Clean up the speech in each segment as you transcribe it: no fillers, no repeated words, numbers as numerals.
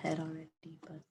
said already, but.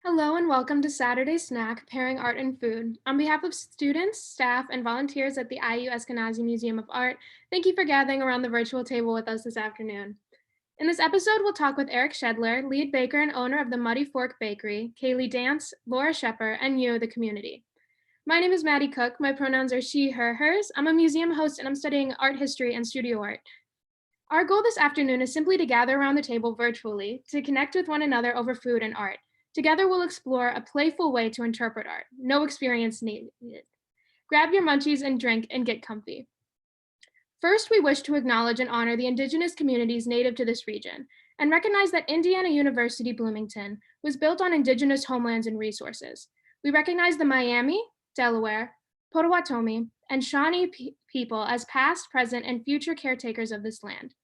Hello and welcome to Saturday Snack, Pairing Art and Food. On behalf of students, staff, and volunteers at the IU Eskenazi Museum of Art, thank you for gathering around the virtual table with us this afternoon. In this episode, we'll talk with Eric Schedler, lead baker and owner of the Muddy Fork Bakery, Kaylee Dance, Laura Shepper, and you, the community. My name is Maddie Cook. My pronouns are she, her, hers. I'm a museum host and I'm studying art history and studio art. Our goal this afternoon is simply to gather around the table virtually to connect with one another over food and art. Together, we'll explore a playful way to interpret art. No experience needed. Grab your munchies and drink and get comfy. First, we wish to acknowledge and honor the Indigenous communities native to this region and recognize that Indiana University Bloomington was built on Indigenous homelands and resources. We recognize the Miami, Delaware, Potawatomi, and Shawnee people as past, present, and future caretakers of this land.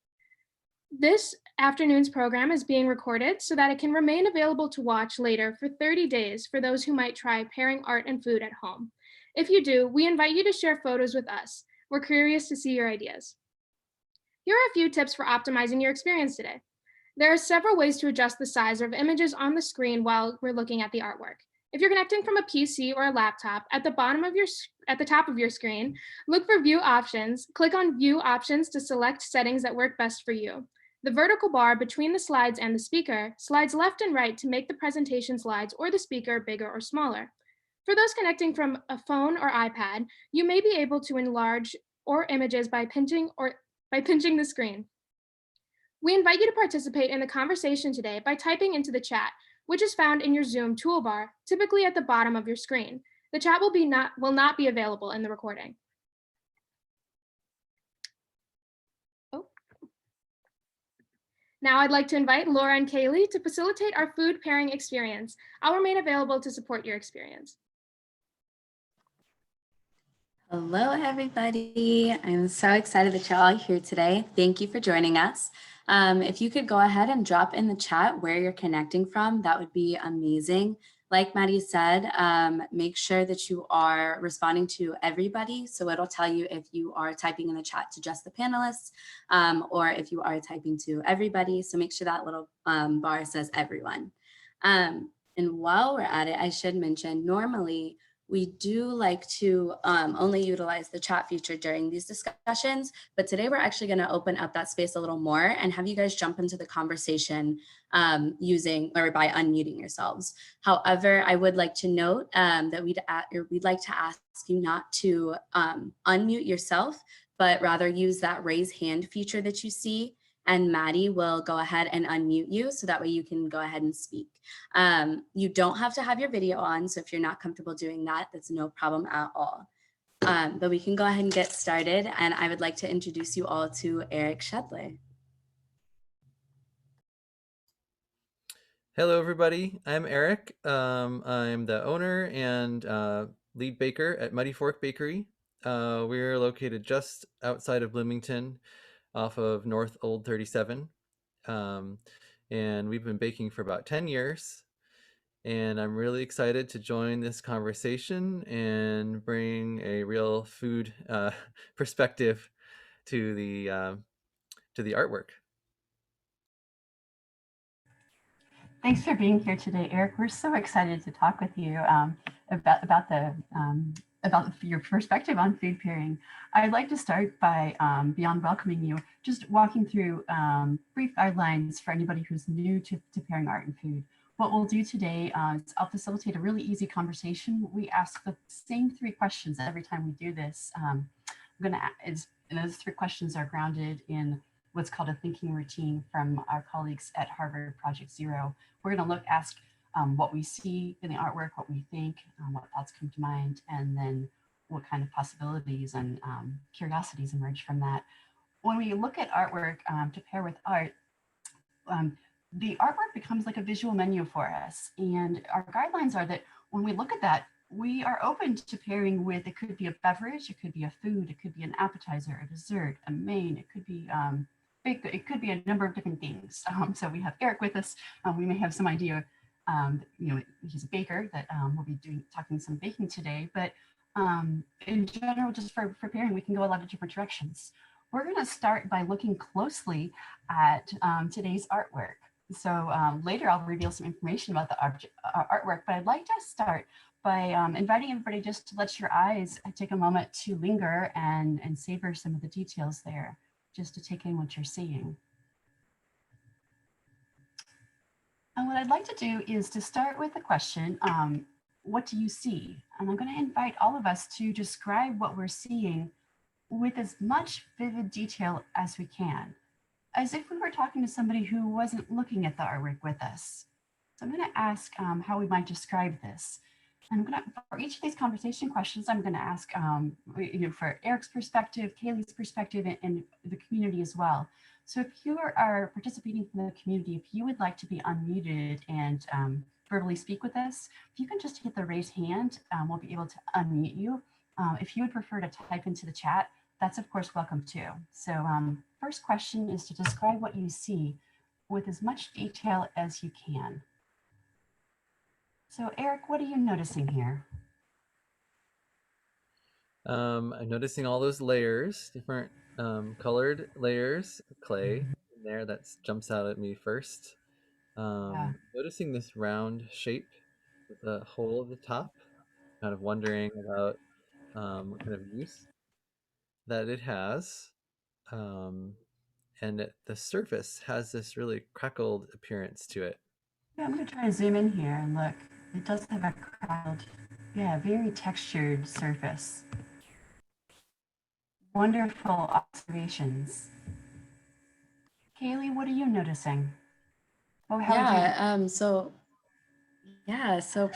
This afternoon's program is being recorded so that it can remain available to watch later for 30 days for those who might try pairing art and food at home. If you do, we invite you to share photos with us. We're curious to see your ideas. Here are a few tips for optimizing your experience today. There are several ways to adjust the size of images on the screen while we're looking at the artwork. If you're connecting from a PC or a laptop, at the top of your screen, look for View Options. Click on View Options to select settings that work best for you. The vertical bar between the slides and the speaker slides left and right to make the presentation slides or the speaker bigger or smaller. For those connecting from a phone or iPad, you may be able to enlarge or images by pinching the screen. We invite you to participate in the conversation today by typing into the chat, which is found in your Zoom toolbar, typically at the bottom of your screen. The chat will not be available in the recording. Now I'd like to invite Laura and Kaylee to facilitate our food pairing experience. I'll remain available to support your experience. Hello, everybody. I'm so excited that you're all here today. Thank you for joining us. If you could go ahead and drop in the chat where you're connecting from, that would be amazing. Like Maddie said, make sure that you are responding to everybody. So it'll tell you if you are typing in the chat to just the panelists, or if you are typing to everybody. So make sure that little bar says everyone. And while we're at it, I should mention normally we do like to only utilize the chat feature during these discussions, but today we're actually going to open up that space a little more and have you guys jump into the conversation using or by unmuting yourselves. However, I would like to note that we'd like to ask you not to unmute yourself, but rather use that raise hand feature that you see, and Maddie will go ahead and unmute you so that way you can go ahead and speak. You don't have to have your video on, so if you're not comfortable doing that, that's no problem at all. But we can go ahead and get started, and I would like to introduce you all to Eric Schedler. Hello, everybody. I'm Eric. I'm the owner and lead baker at Muddy Fork Bakery. We're located just outside of Bloomington off of North Old 37. And we've been baking for about 10 years. And I'm really excited to join this conversation and bring a real food perspective to the artwork. Thanks for being here today, Eric. We're so excited to talk with you about your perspective on food pairing. I'd like to start by, beyond welcoming you, just walking through brief guidelines for anybody who's new to pairing art and food. What we'll do today is I'll facilitate a really easy conversation. We ask the same 3 questions every time we do this. And those 3 questions are grounded in what's called a thinking routine from our colleagues at Harvard Project Zero. We're going to ask what we see in the artwork, what we think, what thoughts come to mind, and then what kind of possibilities and curiosities emerge from that. When we look at artwork to pair with art, the artwork becomes like a visual menu for us. And our guidelines are that when we look at that, we are open to pairing with, it could be a beverage, it could be a food, it could be an appetizer, a dessert, a main, it could be it could be a number of different things. So we have Eric with us. We may have some idea, he's a baker that we'll be talking some baking today, but in general, just for pairing, we can go a lot of different directions. We're going to start by looking closely at today's artwork. So later I'll reveal some information about the artwork, but I'd like to start by inviting everybody just to let your eyes take a moment to linger and savor some of the details there, just to take in what you're seeing. And what I'd like to do is to start with the question, what do you see? And I'm going to invite all of us to describe what we're seeing with as much vivid detail as we can, as if we were talking to somebody who wasn't looking at the artwork with us. So I'm going to ask how we might describe this. And I'm going to, for each of these conversation questions, I'm going to ask for Eric's perspective, Kaylee's perspective, and the community as well. So if you are participating from the community, if you would like to be unmuted and verbally speak with us, if you can just hit the raise hand, we'll be able to unmute you. If you would prefer to type into the chat, that's of course welcome too. So first question is to describe what you see with as much detail as you can. So Eric, what are you noticing here? I'm noticing all those layers, different colored layers of clay in there. That jumps out at me first. Noticing this round shape with a hole at the top, kind of wondering about what kind of use that it has. And the surface has this really crackled appearance to it. Yeah, I'm going to try to zoom in here and look. It does have a crowd. Yeah, very textured surface. Wonderful observations. Kaylee, what are you noticing? Oh, So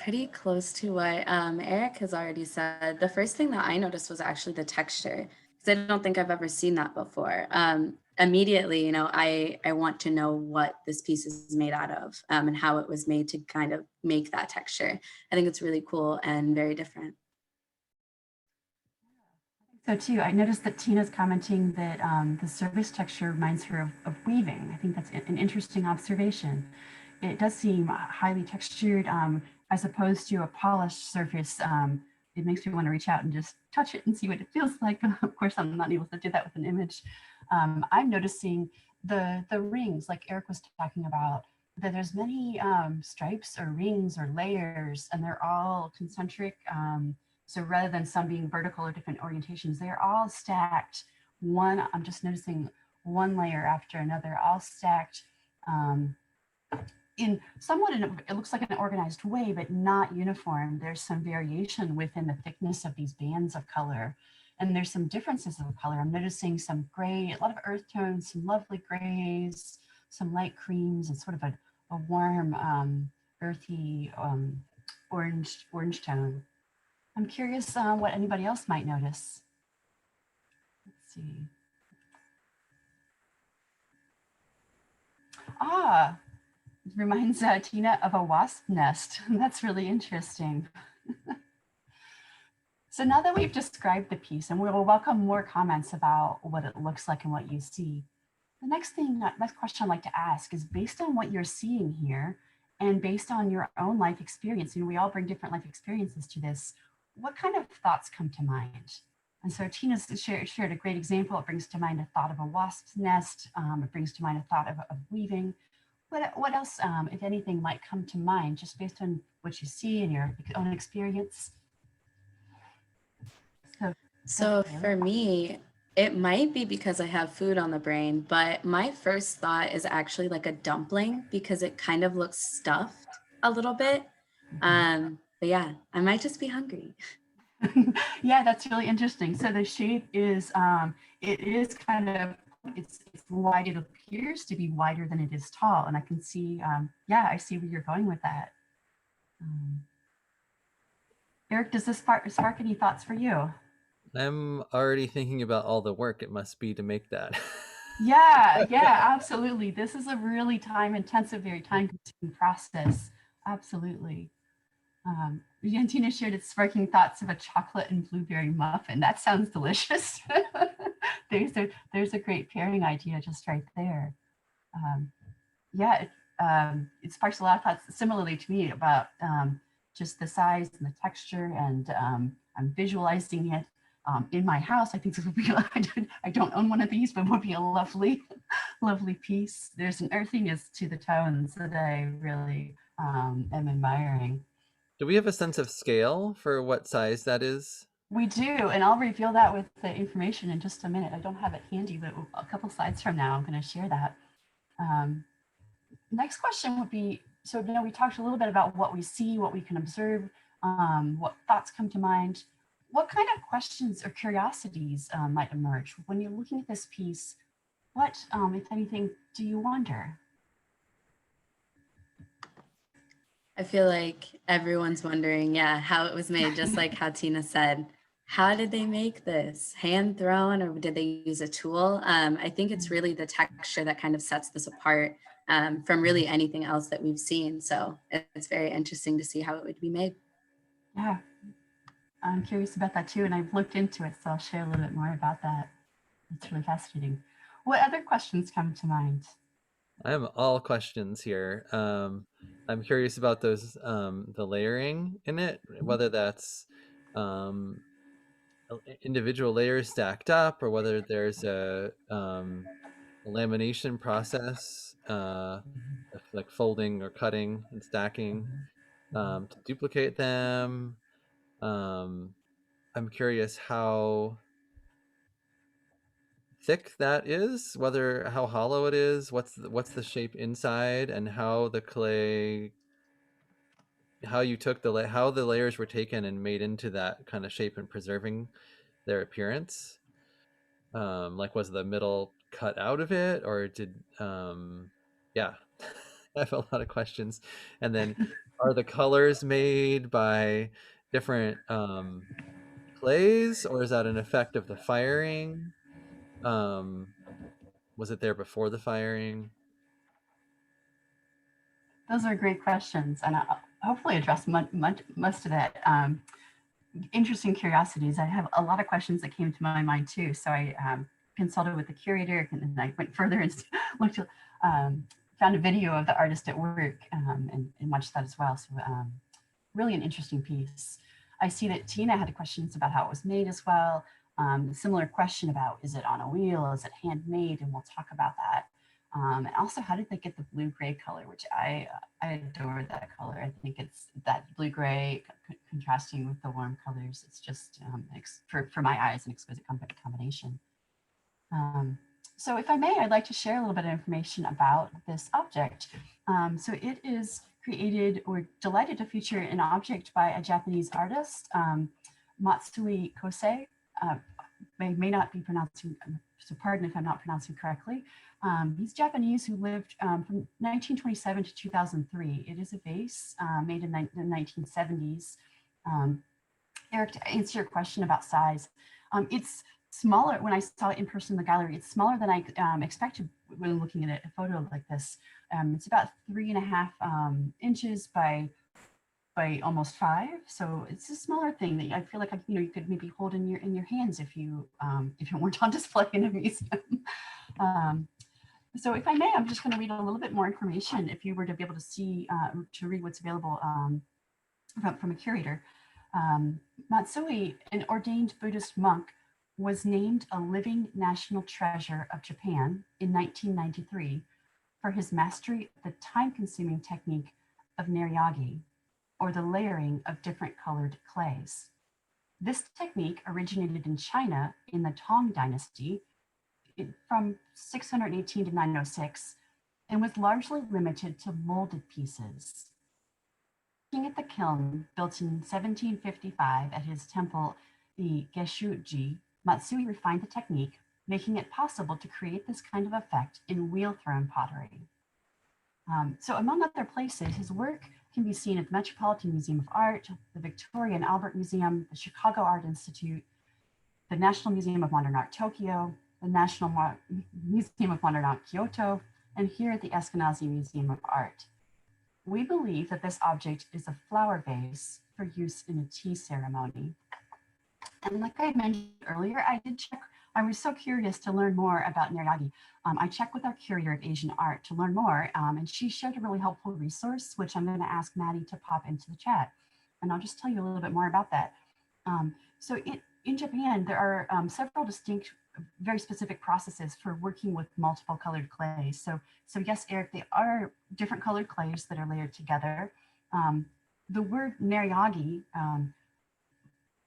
pretty close to what Eric has already said. The first thing that I noticed was actually the texture, because I don't think I've ever seen that before. Immediately, I want to know what this piece is made out of and how it was made to kind of make that texture. I think it's really cool and very different. So too, I noticed that Tina's commenting that the surface texture reminds her of weaving. I think that's an interesting observation. It does seem highly textured, as opposed to a polished surface. It makes me want to reach out and just touch it and see what it feels like. Of course, I'm not able to do that with an image. I'm noticing the rings, like Eric was talking about, that there's many stripes or rings or layers, and they're all concentric. So rather than some being vertical or different orientations, they're all stacked. I'm just noticing one layer after another, all stacked in somewhat, it looks like an organized way, but not uniform. There's some variation within the thickness of these bands of color. And there's some differences of color. I'm noticing some gray, a lot of earth tones, some lovely grays, some light creams, and sort of a warm, earthy orange tone. I'm curious what anybody else might notice. Let's see. Ah, it reminds Tina of a wasp nest. That's really interesting. So now that we've described the piece, and we will welcome more comments about what it looks like and what you see, the next question I'd like to ask is, based on what you're seeing here and based on your own life experience, and we all bring different life experiences to this, what kind of thoughts come to mind? And so Tina's shared a great example. It brings to mind a thought of a wasp's nest. It brings to mind a thought of weaving. What else, if anything, might come to mind just based on what you see in your own experience? So for me, it might be because I have food on the brain, but my first thought is actually like a dumpling because it kind of looks stuffed a little bit. But yeah, I might just be hungry. Yeah, that's really interesting. So the shape is, it is kind of, it's wide. It appears to be wider than it is tall. And I can see, yeah, I see where you're going with that. Eric, does this spark any thoughts for you? I'm already thinking about all the work it must be to make that. Yeah, absolutely. This is a really time-intensive, very time-consuming process. Absolutely. Tina shared its sparking thoughts of a chocolate and blueberry muffin. That sounds delicious. there's a great pairing idea just right there. Yeah, it sparks a lot of thoughts similarly to me about just the size and the texture, and I'm visualizing it in my house. I think this would be, I don't own one of these, but would be a lovely, lovely piece. There's an earthiness to the tones that I really am admiring. Do we have a sense of scale for what size that is? We do, and I'll reveal that with the information in just a minute. I don't have it handy, but a couple slides from now, I'm going to share that. Next question would be, so now we talked a little bit about what we see, what we can observe, what thoughts come to mind. What kind of questions or curiosities might emerge when you're looking at this piece? What, if anything, do you wonder? I feel like everyone's wondering, yeah, how it was made, just like how Tina said. How did they make this? Hand thrown, or did they use a tool? I think it's really the texture that kind of sets this apart from really anything else that we've seen. So it's very interesting to see how it would be made. Yeah, I'm curious about that too, and I've looked into it, so I'll share a little bit more about that. It's really fascinating. What other questions come to mind? I have all questions here. I'm curious about those, the layering in it, whether that's individual layers stacked up, or whether there's a lamination process, like folding or cutting and stacking to duplicate them. I'm curious how thick that is, whether how hollow it is, what's the shape inside, and how the clay, how you took how the layers were taken and made into that kind of shape and preserving their appearance. Like, was the middle cut out of it, or did yeah. I have a lot of questions. And then, are the colors made by different clays, or is that an effect of the firing? Was it there before the firing? Those are great questions, and I'll hopefully address most of that. Interesting curiosities. I have a lot of questions that came to my mind too. So I consulted with the curator, and then I went further and looked, found a video of the artist at work and watched that as well. So really an interesting piece. I see that Tina had questions about how it was made as well. Similar question about, is it on a wheel? Is it handmade? And we'll talk about that. And also, how did they get the blue-gray color, which I adore that color. I think it's that blue-gray contrasting with the warm colors. It's just, for my eyes, an exquisite combination. So if I may, I'd like to share a little bit of information about this object. So it is created, or delighted to feature an object by a Japanese artist, Matsui Kosei. I may not be pronouncing, so pardon if I'm not pronouncing correctly. He's Japanese who lived from 1927 to 2003. It is a vase made in the 1970s. Eric, to answer your question about size, it's smaller. When I saw it in person in the gallery, it's smaller than I expected when looking at a photo like this. It's about 3.5 inches by almost 5. So it's a smaller thing that I feel like you could maybe hold in your hands if you weren't on display in a museum. So if I may, I'm just going to read a little bit more information if you were to be able to see, to read what's available from a curator. Matsui, an ordained Buddhist monk, was named a living national treasure of Japan in 1993 for his mastery of the time-consuming technique of neriagi, or the layering of different colored clays. This technique originated in China in the Tang Dynasty from 618 to 906 and was largely limited to molded pieces. Working at the kiln built in 1755 at his temple, the Geshuji, Matsui refined the technique, making it possible to create this kind of effect in wheel-thrown pottery. So among other places, his work can be seen at the Metropolitan Museum of Art, the Victoria and Albert Museum, the Chicago Art Institute, the National Museum of Modern Art Tokyo, the National Museum of Modern Art Kyoto, and here at the Eskenazi Museum of Art. We believe that this object is a flower vase for use in a tea ceremony. And like I mentioned earlier, I was so curious to learn more about neriagi. I checked with our curator of Asian art to learn more, and she shared a really helpful resource, which I'm going to ask Maddie to pop into the chat. And I'll just tell you a little bit more about that. So in Japan, there are several distinct, very specific processes for working with multiple colored clays. So yes, Eric, they are different colored clays that are layered together. The word neriagi,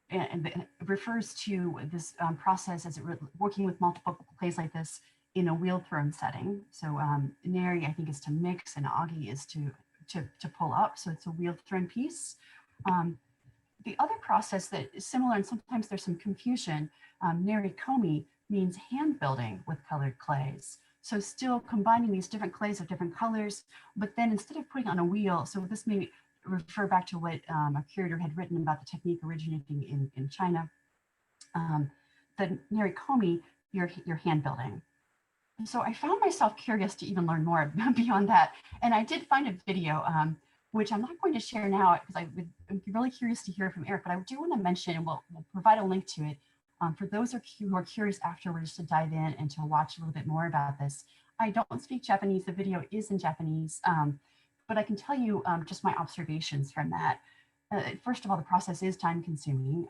and it refers to this process as working with multiple clays like this in a wheel-thrown setting. So neri, I think, is to mix, and agi is to pull up. So it's a wheel-thrown piece. The other process that is similar, and sometimes there's some confusion, nerikomi means hand building with colored clays. So still combining these different clays of different colors, but then instead of putting on a wheel, so this may refer back to what a curator had written about the technique originating in China. The nerikomi, you're hand building. And so I found myself curious to even learn more beyond that. And I did find a video, which I'm not going to share now because I'm really curious to hear from Eric, but I do want to mention, and we'll provide a link to it for those who are curious afterwards to dive in and to watch a little bit more about this. I don't speak Japanese. The video is in Japanese. But I can tell you just my observations from that. First of all, the process is time consuming.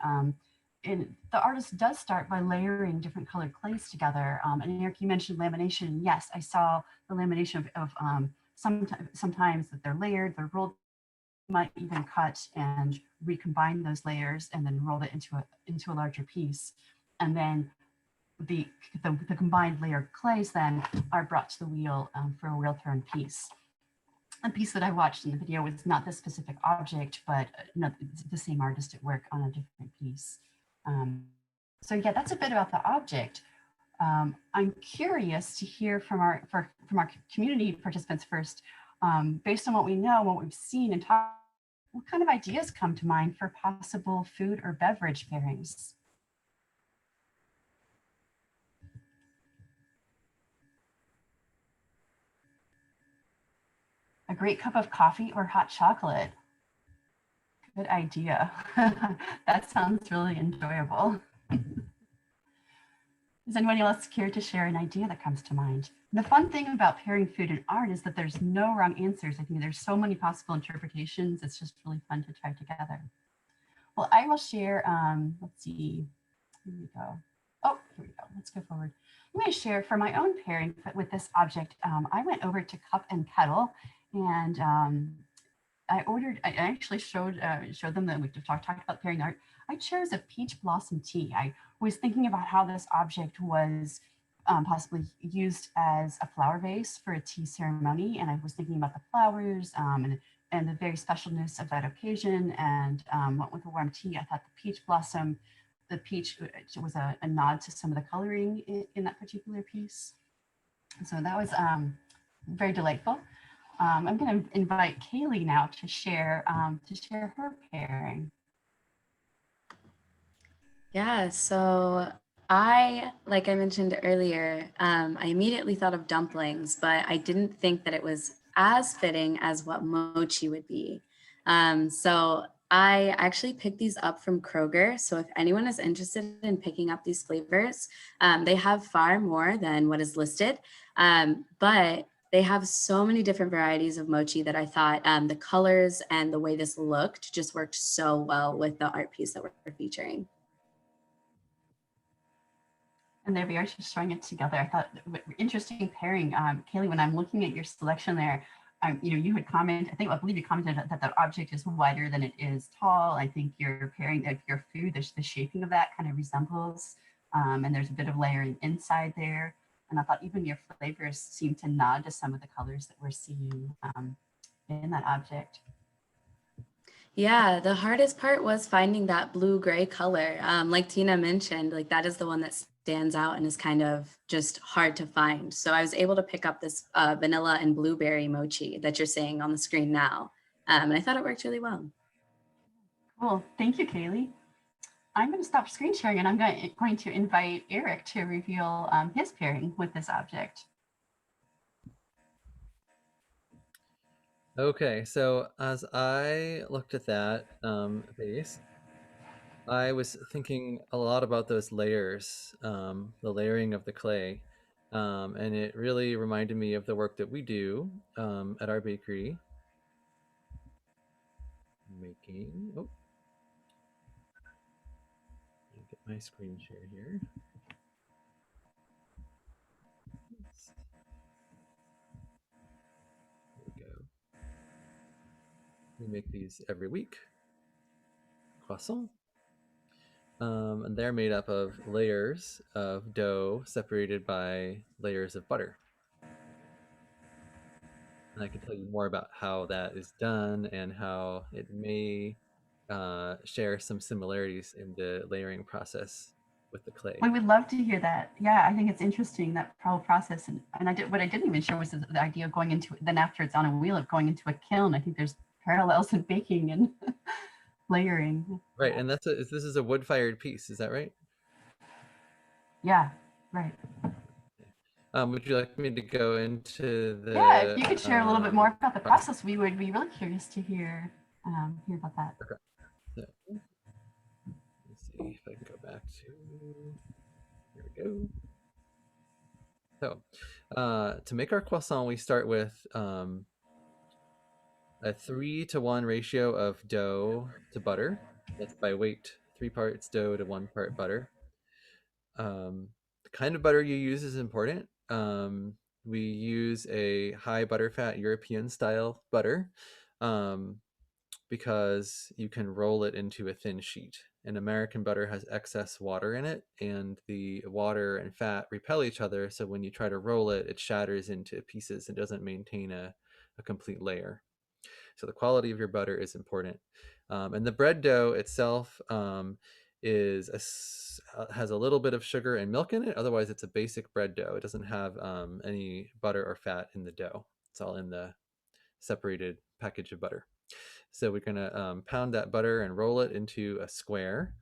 And the artist does start by layering different colored clays together. And Eric, you mentioned lamination. Yes, I saw the lamination of sometimes that they're layered, they're rolled, might even cut and recombine those layers and then roll it into a larger piece. And then the combined layered clays then are brought to the wheel for a wheel-thrown piece. A piece that I watched in the video was not this specific object, but the same artist at work on a different piece. So yeah, that's a bit about the object. I'm curious to hear from our community participants first, based on what we know, what we've seen and talked, what kind of ideas come to mind for possible food or beverage pairings? A great cup of coffee or hot chocolate. Good idea. That sounds really enjoyable. Does anybody else care to share an idea that comes to mind? The fun thing about pairing food and art is that there's no wrong answers. I think there's so many possible interpretations. It's just really fun to try together. Well, I will share, let's see, here we go. Oh, here we go. Let's go forward. I'm going to share for my own pairing with this object. I went over to Cup and Kettle and I actually showed them that we talked about pairing art. I chose a peach blossom tea. I was thinking about how this object was possibly used as a flower vase for a tea ceremony. And I was thinking about the flowers and the very specialness of that occasion, and went with a warm tea. I thought the peach was a nod to some of the coloring in that particular piece. So that was very delightful. I'm going to invite Kaylee now to share her pairing. Yeah, so like I mentioned earlier, I immediately thought of dumplings, but I didn't think that it was as fitting as what mochi would be. So I actually picked these up from Kroger. So if anyone is interested in picking up these flavors, they have far more than what is listed. But they have so many different varieties of mochi that I thought the colors and the way this looked just worked so well with the art piece that we're featuring. And there we are, just showing it together. I thought interesting pairing. Kaylee, when I'm looking at your selection there, you had commented, I believe you commented that the object is wider than it is tall. I think you're pairing your food, the shaping of that kind of resembles, and there's a bit of layering inside there. And I thought even your flavors seem to nod to some of the colors that we're seeing in that object. Yeah, the hardest part was finding that blue-gray color. Like Tina mentioned, like that is the one that stands out and is kind of just hard to find. So I was able to pick up this vanilla and blueberry mochi that you're seeing on the screen now. And I thought it worked really well. Cool, thank you, Kaylee. I'm going to stop screen sharing and I'm going to invite Eric to reveal his pairing with this object. Okay, so as I looked at that vase, I was thinking a lot about those layers, the layering of the clay, and it really reminded me of the work that we do at our bakery. Making, oh, let me get my screen share here. There we go. We make these every week. Croissant. And they're made up of layers of dough separated by layers of butter. And I can tell you more about how that is done and how it may share some similarities in the layering process with the clay. We would love to hear that. Yeah, I think it's interesting, that whole process. And what I didn't even share was the idea of going into, then after it's on a wheel, of going into a kiln. I think there's parallels in baking and layering. Right, and this is a wood-fired piece, is that right? Yeah, right. Would you like me to go into the? Yeah, if you could share a little bit more about the process, we would be really curious to hear about that. Okay. So, let's see if I can go back to. Here we go. So, to make our croissant, we start with a 3-to-1 ratio of dough to butter. That's by weight, 3 parts dough to 1 part butter. The kind of butter you use is important. We use a high butterfat European style butter because you can roll it into a thin sheet. And American butter has excess water in it, and the water and fat repel each other. So when you try to roll it, it shatters into pieces and doesn't maintain a complete layer. So the quality of your butter is important. And the bread dough itself has a little bit of sugar and milk in it. Otherwise, it's a basic bread dough. It doesn't have any butter or fat in the dough. It's all in the separated package of butter. So we're going to pound that butter and roll it into a square.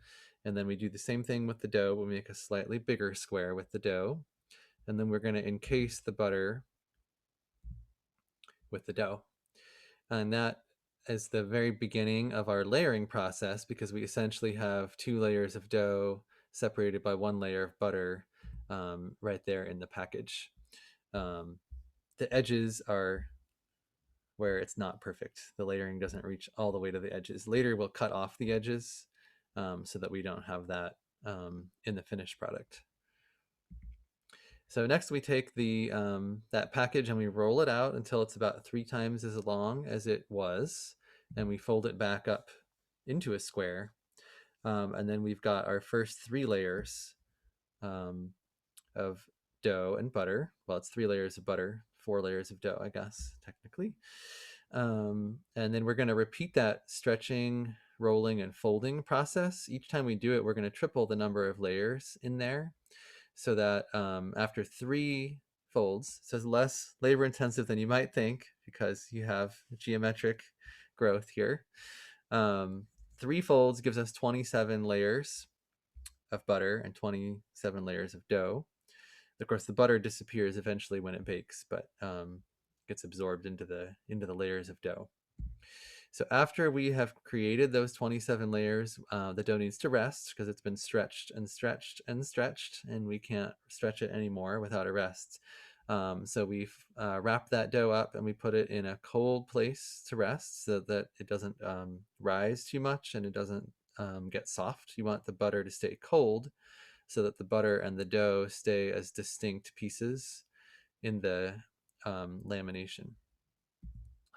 And then we do the same thing with the dough. We'll make a slightly bigger square with the dough. And then we're going to encase the butter with the dough. And that is the very beginning of our layering process, because we essentially have 2 layers of dough separated by 1 layer of butter right there in the package. The edges are where it's not perfect. The layering doesn't reach all the way to the edges. Later we'll cut off the edges so that we don't have that in the finished product. So next we take the that package and we roll it out until it's about 3 times as long as it was, and we fold it back up into a square. And then we've got our first 3 layers of dough and butter. Well, it's 3 layers of butter, 4 layers of dough, I guess, technically. And then we're going to repeat that stretching, rolling, and folding process. Each time we do it, we're going to triple the number of layers in there, so that after 3 folds, so it's less labor intensive than you might think because you have geometric growth here. 3 folds gives us 27 layers of butter and 27 layers of dough. Of course, the butter disappears eventually when it bakes, but gets absorbed into the layers of dough. So after we have created those 27 layers, the dough needs to rest because it's been stretched and stretched and stretched, and we can't stretch it anymore without a rest. So we've wrapped that dough up and we put it in a cold place to rest so that it doesn't rise too much and it doesn't get soft. You want the butter to stay cold so that the butter and the dough stay as distinct pieces in the lamination.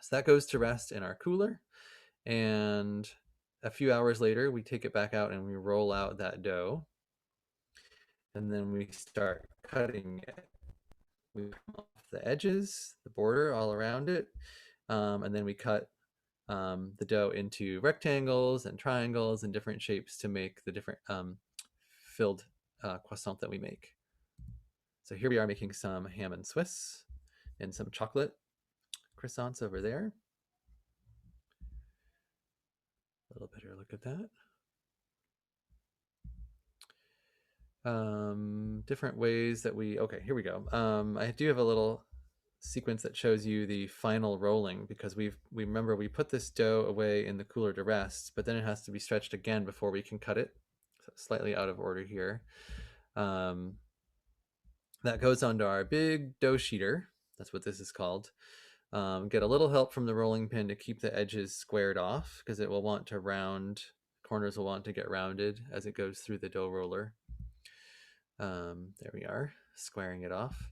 So that goes to rest in our cooler, and a few hours later we take it back out and we roll out that dough, and then we start cutting it. We come off the edges, the border all around it, and then we cut the dough into rectangles and triangles and different shapes to make the different filled croissant that we make. So here we are making some ham and Swiss and some chocolate croissants over there. A little better look at that. Different ways that we, okay, here we go. I do have a little sequence that shows you the final rolling because we remember we put this dough away in the cooler to rest, but then it has to be stretched again before we can cut it. So slightly out of order here. That goes onto our big dough sheeter. That's what this is called. Get a little help from the rolling pin to keep the edges squared off because it will want to round, corners will want to get rounded as it goes through the dough roller. There we are, squaring it off.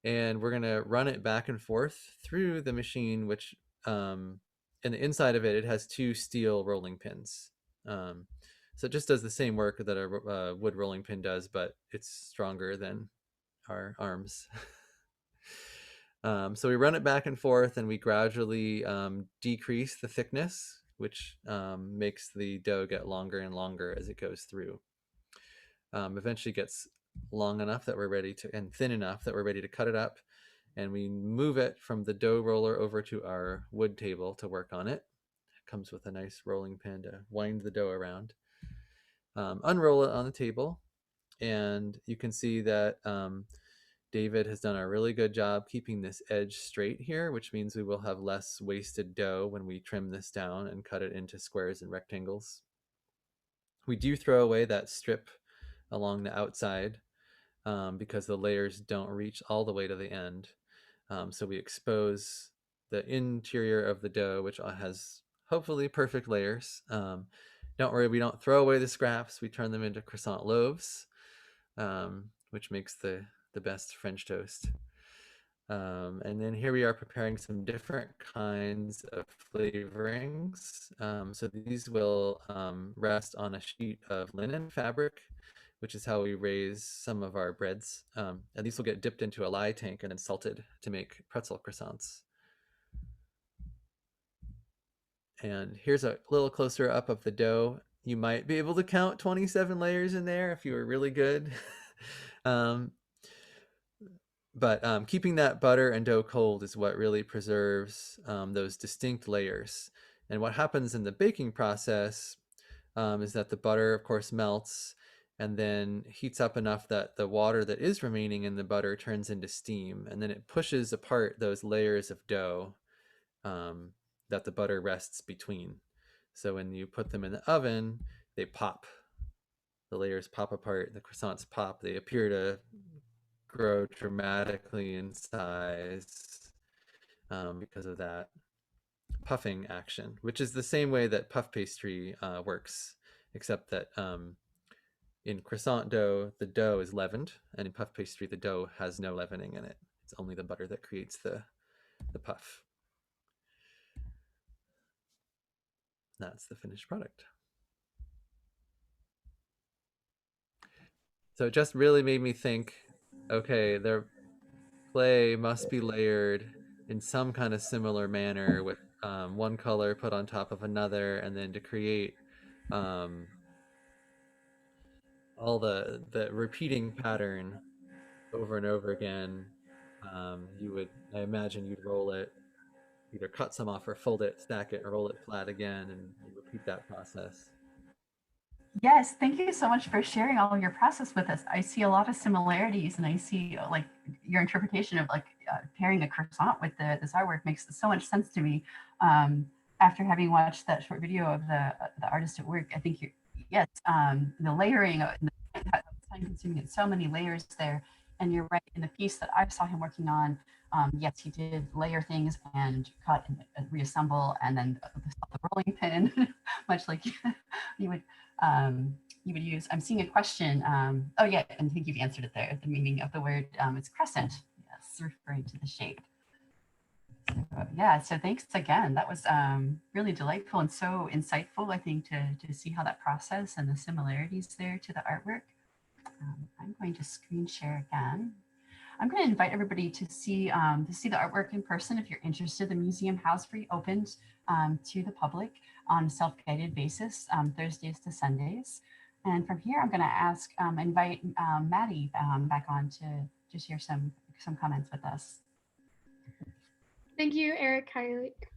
And we're going to run it back and forth through the machine, which in the inside of it, it has 2 steel rolling pins. So it just does the same work that a wood rolling pin does, but it's stronger than our arms. So we run it back and forth and we gradually decrease the thickness, which makes the dough get longer and longer as it goes through. Eventually gets long enough that we're ready to, and thin enough that we're ready to cut it up. And we move it from the dough roller over to our wood table to work on it. It comes with a nice rolling pin to wind the dough around. Unroll it on the table, and you can see that David has done a really good job keeping this edge straight here, which means we will have less wasted dough when we trim this down and cut it into squares and rectangles. We do throw away that strip along the outside because the layers don't reach all the way to the end. So we expose the interior of the dough, which has hopefully perfect layers. Don't worry, we don't throw away the scraps. We turn them into croissant loaves, which makes the best French toast. And then here we are preparing some different kinds of flavorings. So these will rest on a sheet of linen fabric, which is how we raise some of our breads. And these will get dipped into a lye tank and then salted to make pretzel croissants. And here's a little closer up of the dough. You might be able to count 27 layers in there if you were really good. But keeping that butter and dough cold is what really preserves those distinct layers. And what happens in the baking process is that the butter, of course, melts and then heats up enough that the water that is remaining in the butter turns into steam. And then it pushes apart those layers of dough that the butter rests between. So when you put them in the oven, they pop layers pop apart, the croissants pop, they appear to grow dramatically in size because of that puffing action, which is the same way that puff pastry works, except that in croissant dough, the dough is leavened, and in puff pastry, the dough has no leavening in it. It's only the butter that creates the puff. That's the finished product. So it just really made me think, okay, their clay must be layered in some kind of similar manner with one color put on top of another, and then to create all the repeating pattern over and over again, I imagine you'd roll it, either cut some off or fold it, stack it, or roll it flat again, and you repeat that process. Yes, thank you so much for sharing all your process with us. I see a lot of similarities, and I see like your interpretation of like pairing a croissant with this artwork makes so much sense to me. After having watched that short video of the artist at work, I think yes, the layering, time consuming, it's so many layers there. And you're right, in the piece that I saw him working on, yes, he did layer things and cut and reassemble, and then the rolling pin, much like you would use. I'm seeing a question. Oh yeah, and I think you've answered it there. The meaning of the word is crescent. Yes, referring to the shape. So, yeah, so thanks again. That was really delightful and so insightful, I think, to see how that process and the similarities there to the artwork. I'm going to screen share again. I'm going to invite everybody to see the artwork in person. If you're interested, the museum has reopened to the public on a self-guided basis, Thursdays to Sundays. And from here, I'm going to invite Maddie back on to share some comments with us. Thank you, Eric,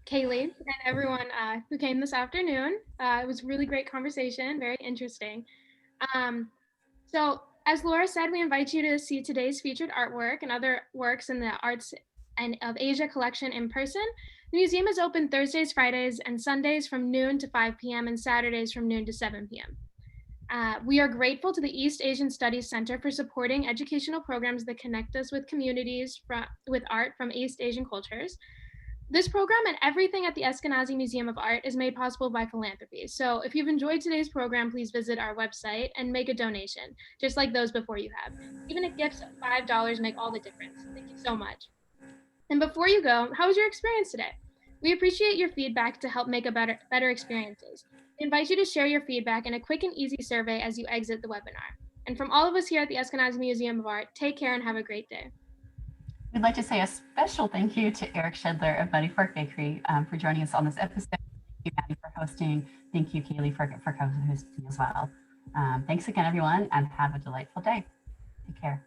Kaylee, and everyone who came this afternoon. It was a really great conversation, very interesting. So as Laura said, we invite you to see today's featured artwork and other works in the Arts and of Asia collection in person. The museum is open Thursdays, Fridays, and Sundays from noon to 5 p.m. and Saturdays from noon to 7 p.m. We are grateful to the East Asian Studies Center for supporting educational programs that connect us with communities with art from East Asian cultures. This program and everything at the Eskenazi Museum of Art is made possible by philanthropy. So if you've enjoyed today's program, please visit our website and make a donation, just like those before you have. Even if gifts of $5 make all the difference. Thank you so much. And before you go, how was your experience today? We appreciate your feedback to help make better experiences. We invite you to share your feedback in a quick and easy survey as you exit the webinar. And from all of us here at the Eskenazi Museum of Art, take care and have a great day. We'd like to say a special thank you to Eric Schedler of Muddy Fork Bakery for joining us on this episode. Thank you, Maddie, for hosting. Thank you, Kaylee, for co-hosting as well. Thanks again, everyone, and have a delightful day. Take care.